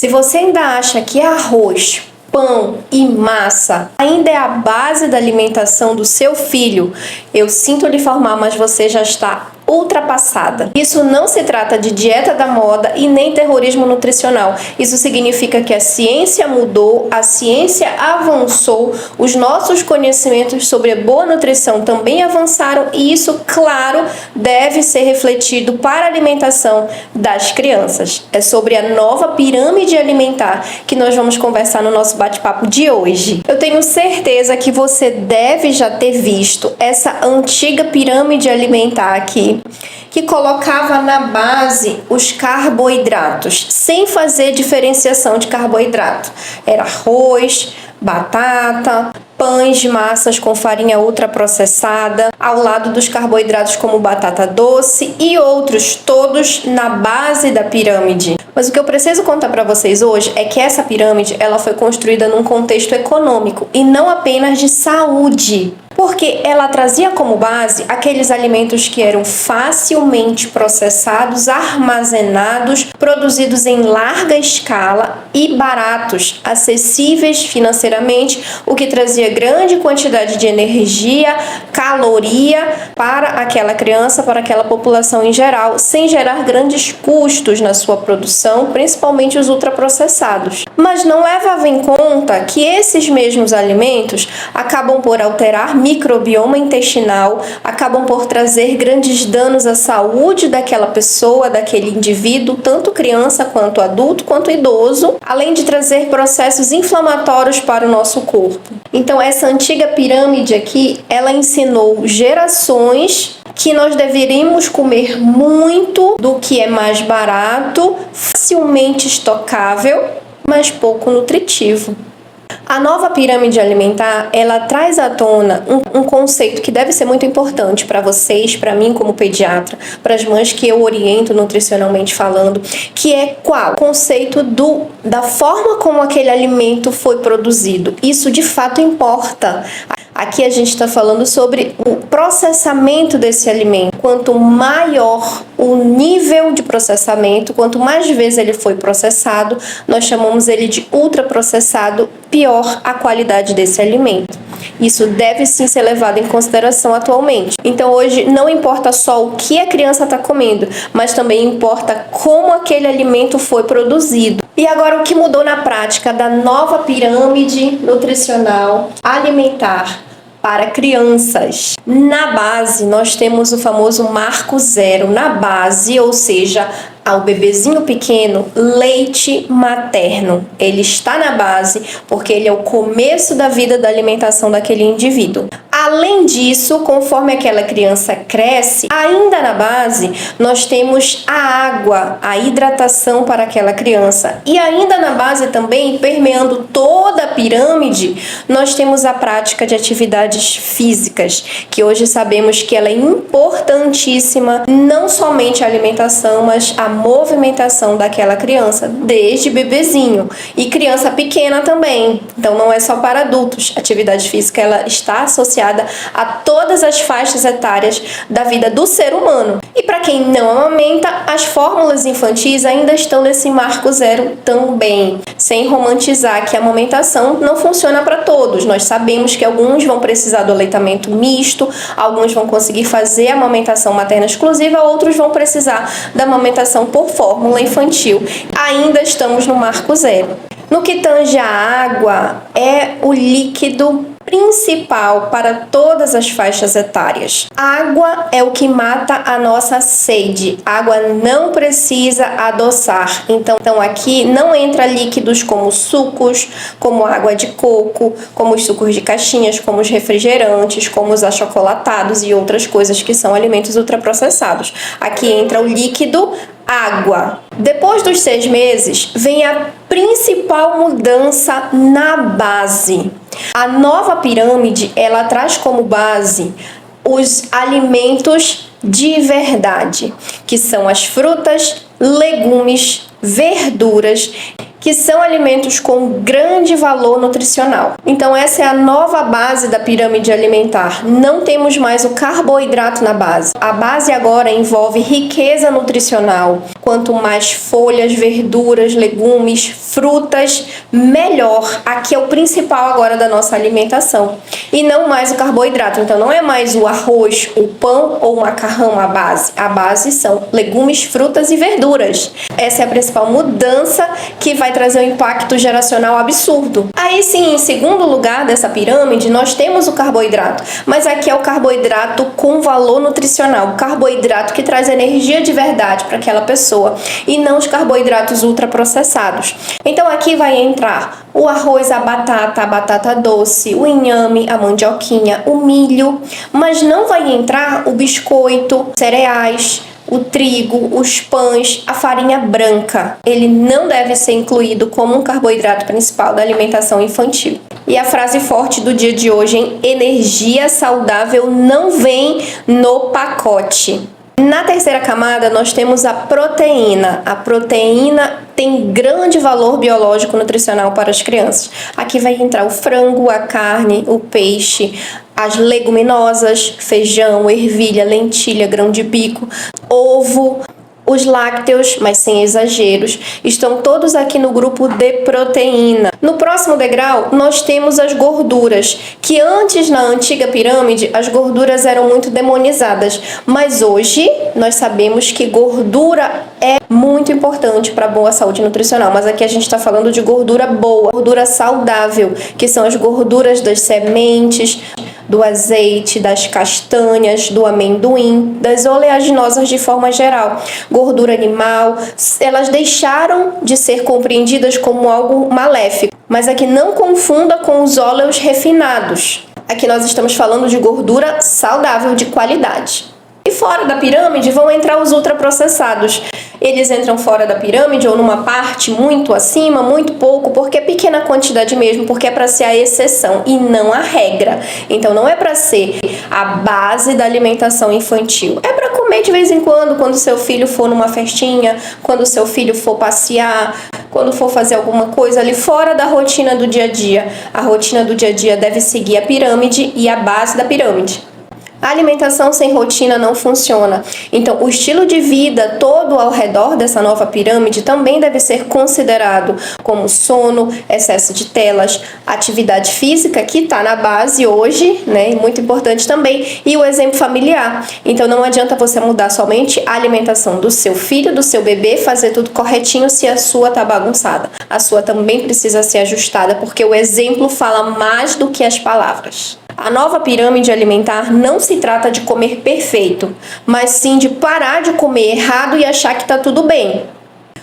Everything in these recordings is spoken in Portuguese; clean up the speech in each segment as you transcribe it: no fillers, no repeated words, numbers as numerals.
Se você ainda acha que arroz, pão e massa ainda é a base da alimentação do seu filho, eu sinto lhe informar, mas você já está ultrapassada. Isso não se trata de dieta da moda e nem terrorismo nutricional. Isso significa que a ciência mudou, a ciência avançou, os nossos conhecimentos sobre a boa nutrição também avançaram e isso, claro, deve ser refletido para a alimentação das crianças. É sobre a nova pirâmide alimentar que nós vamos conversar no nosso bate-papo de hoje. Eu tenho certeza que você deve já ter visto essa antiga pirâmide alimentar aqui, que colocava na base os carboidratos, sem fazer diferenciação de carboidrato. Era arroz, batata, pães de massas com farinha ultraprocessada, ao lado dos carboidratos como batata doce e outros, todos na base da pirâmide. Mas o que eu preciso contar para vocês hoje é que essa pirâmide ela foi construída num contexto econômico e não apenas de saúde. Porque ela trazia como base aqueles alimentos que eram facilmente processados, armazenados, produzidos em larga escala e baratos, acessíveis financeiramente, o que trazia grande quantidade de energia, caloria para aquela criança, para aquela população em geral, sem gerar grandes custos na sua produção, principalmente os ultraprocessados. Mas não levava em conta que esses mesmos alimentos acabam por alterar microbioma intestinal, acabam por trazer grandes danos à saúde daquela pessoa, daquele indivíduo, tanto criança quanto adulto, quanto idoso, além de trazer processos inflamatórios para o nosso corpo. Então, essa antiga pirâmide aqui, ela ensinou gerações que nós deveríamos comer muito do que é mais barato, facilmente estocável, mas pouco nutritivo. A nova pirâmide alimentar, ela traz à tona um conceito que deve ser muito importante para vocês, para mim como pediatra, para as mães que eu oriento nutricionalmente falando, que é qual? O conceito da forma como aquele alimento foi produzido. Isso de fato importa. Aqui a gente está falando sobre o processamento desse alimento. Quanto maior o nível de processamento, quanto mais vezes ele foi processado, nós chamamos ele de ultraprocessado, pior a qualidade desse alimento. Isso deve sim ser levado em consideração atualmente. Então hoje não importa só o que a criança está comendo, mas também importa como aquele alimento foi produzido. E agora o que mudou na prática da nova pirâmide nutricional alimentar para crianças? Na base nós temos o famoso marco zero. Na base, ou seja, ao bebezinho pequeno, leite materno. Ele está na base porque ele é o começo da vida da alimentação daquele indivíduo. Além disso, conforme aquela criança cresce, ainda na base, nós temos a água, a hidratação para aquela criança. E ainda na base também, permeando toda a pirâmide, nós temos a prática de atividades físicas, que hoje sabemos que ela é importantíssima, não somente a alimentação, mas a movimentação daquela criança, desde bebezinho. E criança pequena também. Então não é só para adultos. A atividade física ela está associada a todas as faixas etárias da vida do ser humano. E para quem não amamenta, as fórmulas infantis ainda estão nesse marco zero também, sem romantizar que a amamentação não funciona para todos. Nós sabemos que alguns vão precisar do aleitamento misto, alguns vão conseguir fazer a amamentação materna exclusiva, outros vão precisar da amamentação por fórmula infantil. Ainda estamos no marco zero. No que tange a água, é o líquido principal para todas as faixas etárias. Água é o que mata a nossa sede. Água não precisa adoçar. Então aqui não entra líquidos como sucos, como água de coco, como os sucos de caixinhas, como os refrigerantes, como os achocolatados e outras coisas que são alimentos ultraprocessados. Aqui entra o líquido água. Depois dos 6 meses, vem a principal mudança na base. A nova pirâmide, ela traz como base os alimentos de verdade, que são as frutas, legumes, verduras, que são alimentos com grande valor nutricional. Então essa é a nova base da pirâmide alimentar. Não temos mais o carboidrato na base. A base agora envolve riqueza nutricional. Quanto mais folhas, verduras, legumes, frutas, melhor. Aqui é o principal agora da nossa alimentação. E não mais o carboidrato. Então não é mais o arroz, o pão ou o macarrão a base. A base são legumes, frutas e verduras. Essa é a principal mudança que vai trazer um impacto geracional absurdo. Aí sim, em segundo lugar dessa pirâmide, nós temos o carboidrato. Mas aqui é o carboidrato com valor nutricional. O carboidrato que traz energia de verdade para aquela pessoa. E não os carboidratos ultraprocessados. Então aqui vai entrar o arroz, a batata doce, o inhame, a mandioquinha, o milho. Mas não vai entrar o biscoito, cereais, o trigo, os pães, a farinha branca. Ele não deve ser incluído como um carboidrato principal da alimentação infantil. E a frase forte do dia de hoje, hein? Energia saudável não vem no pacote. Na terceira camada, nós temos a proteína. A proteína tem grande valor biológico nutricional para as crianças. Aqui vai entrar o frango, a carne, o peixe, as leguminosas, feijão, ervilha, lentilha, grão de bico, ovo. Os lácteos, mas sem exageros, estão todos aqui no grupo de proteína. No próximo degrau, nós temos as gorduras, que antes, na antiga pirâmide, as gorduras eram muito demonizadas. Mas hoje, nós sabemos que gordura é muito importante para a boa saúde nutricional. Mas aqui a gente está falando de gordura boa, gordura saudável, que são as gorduras das sementes, do azeite, das castanhas, do amendoim, das oleaginosas de forma geral. Gordura animal, elas deixaram de ser compreendidas como algo maléfico. Mas aqui não confunda com os óleos refinados. Aqui nós estamos falando de gordura saudável de qualidade. E fora da pirâmide vão entrar os ultraprocessados. Eles entram fora da pirâmide ou numa parte muito acima, muito pouco, porque é pequena quantidade mesmo, porque é para ser a exceção e não a regra. Então não é para ser a base da alimentação infantil. É para comer de vez em quando seu filho for numa festinha, quando seu filho for passear, quando for fazer alguma coisa ali fora da rotina do dia a dia. A rotina do dia a dia deve seguir a pirâmide e a base da pirâmide. A alimentação sem rotina não funciona. Então, o estilo de vida todo ao redor dessa nova pirâmide também deve ser considerado, como sono, excesso de telas, atividade física, que está na base hoje, né, e muito importante também, e o exemplo familiar. Então, não adianta você mudar somente a alimentação do seu filho, do seu bebê, fazer tudo corretinho se a sua está bagunçada. A sua também precisa ser ajustada, porque o exemplo fala mais do que as palavras. A nova pirâmide alimentar não se trata de comer perfeito, mas sim de parar de comer errado e achar que está tudo bem.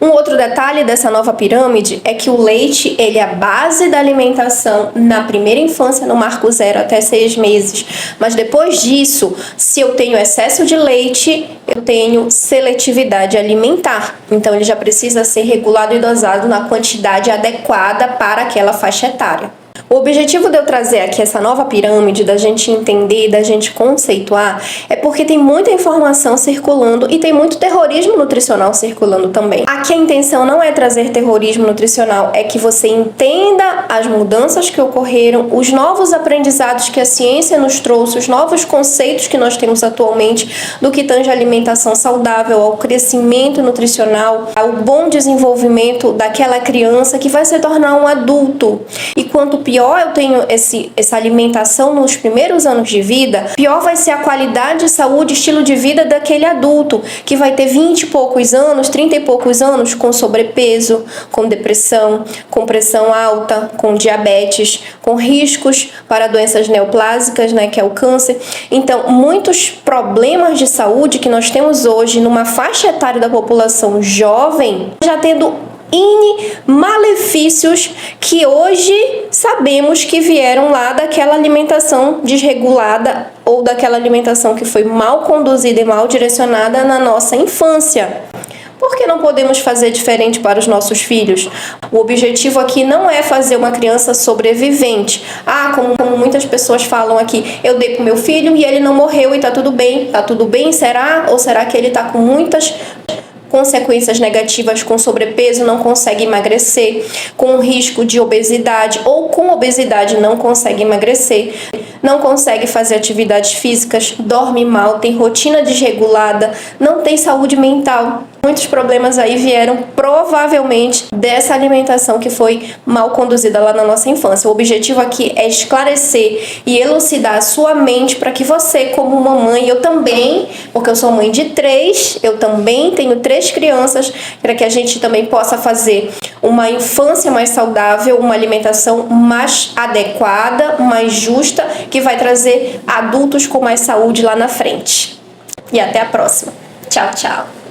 Um outro detalhe dessa nova pirâmide é que o leite ele é a base da alimentação na primeira infância, no marco 0 até 6 meses. Mas depois disso, se eu tenho excesso de leite, eu tenho seletividade alimentar. Então ele já precisa ser regulado e dosado na quantidade adequada para aquela faixa etária. O objetivo de eu trazer aqui essa nova pirâmide, da gente entender, da gente conceituar, é porque tem muita informação circulando e tem muito terrorismo nutricional circulando também. Aqui a intenção não é trazer terrorismo nutricional, é que você entenda as mudanças que ocorreram, os novos aprendizados que a ciência nos trouxe, os novos conceitos que nós temos atualmente do que tange a alimentação saudável, ao crescimento nutricional, ao bom desenvolvimento daquela criança que vai se tornar um adulto. E quanto pior eu tenho essa alimentação nos primeiros anos de vida, pior vai ser a qualidade, saúde, estilo de vida daquele adulto, que vai ter 20 e poucos anos, 30 e poucos anos com sobrepeso, com depressão, com pressão alta, com diabetes, com riscos para doenças neoplásicas, né, que é o câncer. Então, muitos problemas de saúde que nós temos hoje numa faixa etária da população jovem, já tendo malefícios que hoje sabemos que vieram lá daquela alimentação desregulada ou daquela alimentação que foi mal conduzida e mal direcionada na nossa infância. Por que não podemos fazer diferente para os nossos filhos? O objetivo aqui não é fazer uma criança sobrevivente. Como muitas pessoas falam aqui, eu dei pro meu filho e ele não morreu e tá tudo bem. Tá tudo bem, será? Ou será que ele tá com consequências negativas com sobrepeso, não consegue emagrecer, com risco de obesidade ou com obesidade não consegue emagrecer, não consegue fazer atividades físicas, dorme mal, tem rotina desregulada, não tem saúde mental. Muitos problemas aí vieram provavelmente dessa alimentação que foi mal conduzida lá na nossa infância. O objetivo aqui é esclarecer e elucidar a sua mente para que você, como mamãe, eu também, porque eu sou mãe de 3, eu também tenho 3 crianças, para que a gente também possa fazer uma infância mais saudável, uma alimentação mais adequada, mais justa, que vai trazer adultos com mais saúde lá na frente. E até a próxima. Tchau, tchau.